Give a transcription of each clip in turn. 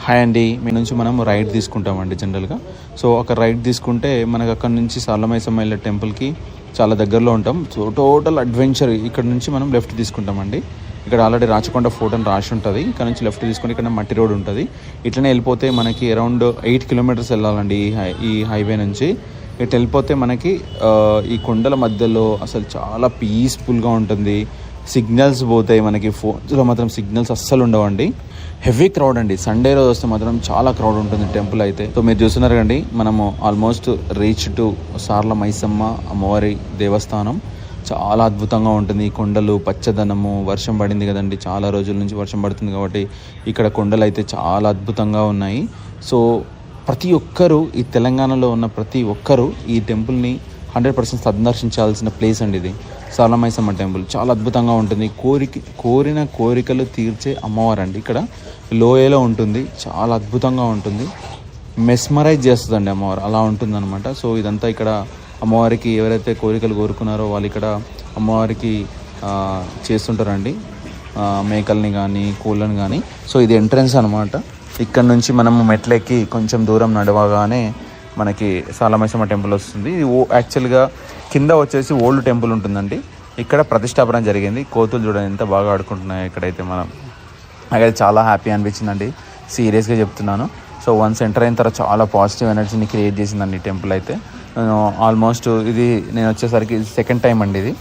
Hi అండి, మీ నుంచి మనం రైడ్ తీసుకుంటామండి జనరల్గా. సో ఒక రైడ్ తీసుకుంటే మనకు అక్కడ నుంచి సాలమైసమ్మ వెళ్ళే టెంపుల్కి చాలా దగ్గరలో ఉంటాం. సో టోటల్ అడ్వెంచర్ ఇక్కడ నుంచి మనం లెఫ్ట్ తీసుకుంటామండి. ఇక్కడ ఆల్రెడీ రాచకొండ ఫోర్ట్ అని రాసి ఉంటుంది. ఇక్కడ నుంచి లెఫ్ట్ తీసుకుని ఇక్కడ మట్టి రోడ్ ఉంటుంది. ఇట్లనే వెళ్ళిపోతే మనకి అరౌండ్ 8 కిలోమీటర్స్ వెళ్ళాలండి ఈ హైవే నుంచి. ఇటు వెళ్ళిపోతే మనకి ఈ కొండల మధ్యలో అసలు చాలా పీస్ఫుల్గా ఉంటుంది. సిగ్నల్స్ పోతాయి మనకి, ఫోన్స్లో మాత్రం సిగ్నల్స్ అస్సలు ఉండవండి. హెవీ క్రౌడ్ అండి. సండే రోజు వస్తే మాత్రం చాలా క్రౌడ్ ఉంటుంది టెంపుల్ అయితే. సో మీరు చూస్తున్నారు కండి, మనము ఆల్మోస్ట్ రీచ్ టు సార్ల మైసమ్మ అమ్మవారి దేవస్థానం. చాలా అద్భుతంగా ఉంటుంది. ఈ కొండలు, పచ్చదనము, వర్షం పడింది కదండి, చాలా రోజుల నుంచి వర్షం పడుతుంది కాబట్టి ఇక్కడ కొండలు అయితే చాలా అద్భుతంగా ఉన్నాయి. సో ప్రతి ఒక్కరూ, ఈ తెలంగాణలో ఉన్న ప్రతి ఒక్కరూ ఈ టెంపుల్ని 100% సందర్శించాల్సిన ప్లేస్ అండి ఇది. సాలమైసమ్మ టెంపుల్ చాలా అద్భుతంగా ఉంటుంది. కోరిన కోరికలు తీర్చే అమ్మవారు అండి. ఇక్కడ లోయలో ఉంటుంది, చాలా అద్భుతంగా ఉంటుంది. మెస్మరైజ్ చేస్తుందండి అమ్మవారు, అలా ఉంటుంది అనమాట. సో ఇదంతా ఇక్కడ అమ్మవారికి ఎవరైతే కోరికలు కోరుకున్నారో వాళ్ళు ఇక్కడ అమ్మవారికి చేస్తుంటారండి, మేకల్ని కానీ కోళ్ళని కానీ. సో ఇది ఎంట్రన్స్ అనమాట. ఇక్కడ నుంచి మనము మెట్లెక్కి కొంచెం దూరం నడవగానే మనకి సాలమైసమ్మ టెంపుల్ వస్తుంది. ఇది యాక్చువల్గా కింద వచ్చేసి ఓల్డ్ టెంపుల్ ఉంటుందండి. ఇక్కడ ప్రతిష్టాపన జరిగింది. కోతులు చూడండి ఎంత బాగా ఆడుకుంటున్నాయి ఇక్కడైతే. నాకైతే చాలా హ్యాపీ అనిపించిందండి, సీరియస్గా చెప్తున్నాను. సో వన్స్ ఎంటర్ అయిన తర్వాత చాలా పాజిటివ్ ఎనర్జీని క్రియేట్ చేసిందండి ఈ టెంపుల్ అయితే. ఆల్మోస్ట్ ఇది నేను వచ్చేసరికి సెకండ్ టైం అండి ఇది.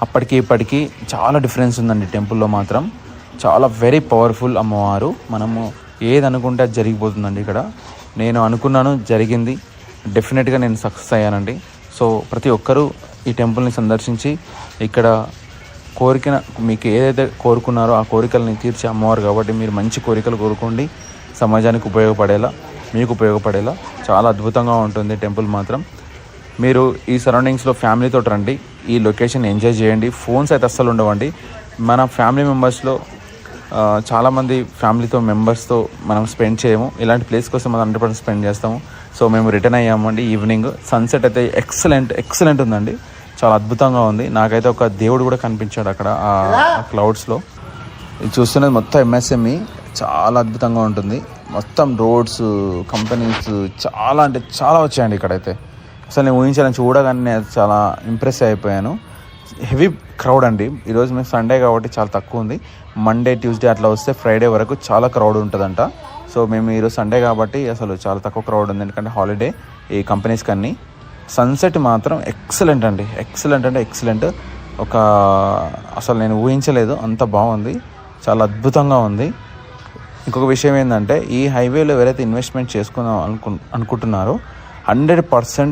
అప్పటికి ఇప్పటికీ చాలా డిఫరెన్స్ ఉందండి టెంపుల్లో మాత్రం. చాలా వెరీ పవర్ఫుల్ అమ్మవారు. మనము ఏది అనుకుంటే అది జరిగిపోతుందండి ఇక్కడ. నేను అనుకున్నాను, జరిగింది. డెఫినెట్గా నేను సక్సెస్ అయ్యానండి. సో ప్రతి ఒక్కరూ ఈ టెంపుల్ని సందర్శించి ఇక్కడ మీకు ఏదైతే కోరుకున్నారో ఆ కోరికల్ని తీర్చే అమ్మవారు కాబట్టి మీరు మంచి కోరికలు కోరుకోండి. సమాజానికి ఉపయోగపడేలా, మీకు ఉపయోగపడేలా చాలా అద్భుతంగా ఉంటుంది టెంపుల్ మాత్రం. మీరు ఈ సరౌండింగ్స్లో ఫ్యామిలీతో రండి, ఈ లొకేషన్ ఎంజాయ్ చేయండి. ఫోన్స్ అయితే అస్సలు ఉండవండి. మన ఫ్యామిలీ మెంబర్స్లో చాలామంది ఫ్యామిలీతో మెంబర్స్తో మనం స్పెండ్ చేయము. ఇలాంటి ప్లేస్ కోసం మనం 100% స్పెండ్ చేస్తాము. సో మేము రిటర్న్ అయ్యామండి ఈవినింగ్. సన్సెట్ అయితే ఎక్సలెంట్ ఉందండి, చాలా అద్భుతంగా ఉంది. నాకైతే ఒక దేవుడు కూడా కనిపించాడు అక్కడ ఆ క్లౌడ్స్లో. ఇది చూస్తున్నది మొత్తం ఎంఎస్ఎంఈ, చాలా అద్భుతంగా ఉంటుంది. మొత్తం రోడ్స్, కంపెనీస్ చాలా అంటే చాలా వచ్చాయండి ఇక్కడైతే. అసలు నేను ఊహించాలని చూడగానే నేను చాలా ఇంప్రెస్ అయిపోయాను. హెవీ క్రౌడ్ అండి. ఈరోజు మేము సండే కాబట్టి చాలా తక్కువ ఉంది. మండే, ట్యూస్డే అట్లా వస్తే ఫ్రైడే వరకు చాలా క్రౌడ్ ఉంటుందంట. సో మేము ఈరోజు సండే కాబట్టి అసలు చాలా తక్కువ క్రౌడ్ ఉంది, ఎందుకంటే హాలిడే ఈ కంపెనీస్ కన్నీ. సన్సెట్ మాత్రం ఎక్సలెంట్ అండి, ఎక్సలెంట్. అసలు నేను ఊహించలేదు, అంత బాగుంది, చాలా అద్భుతంగా ఉంది. ఇంకొక విషయం ఏంటంటే, ఈ హైవేలో ఎవరైతే ఇన్వెస్ట్మెంట్ చేసుకుందాం అనుకుంటున్నారో 100%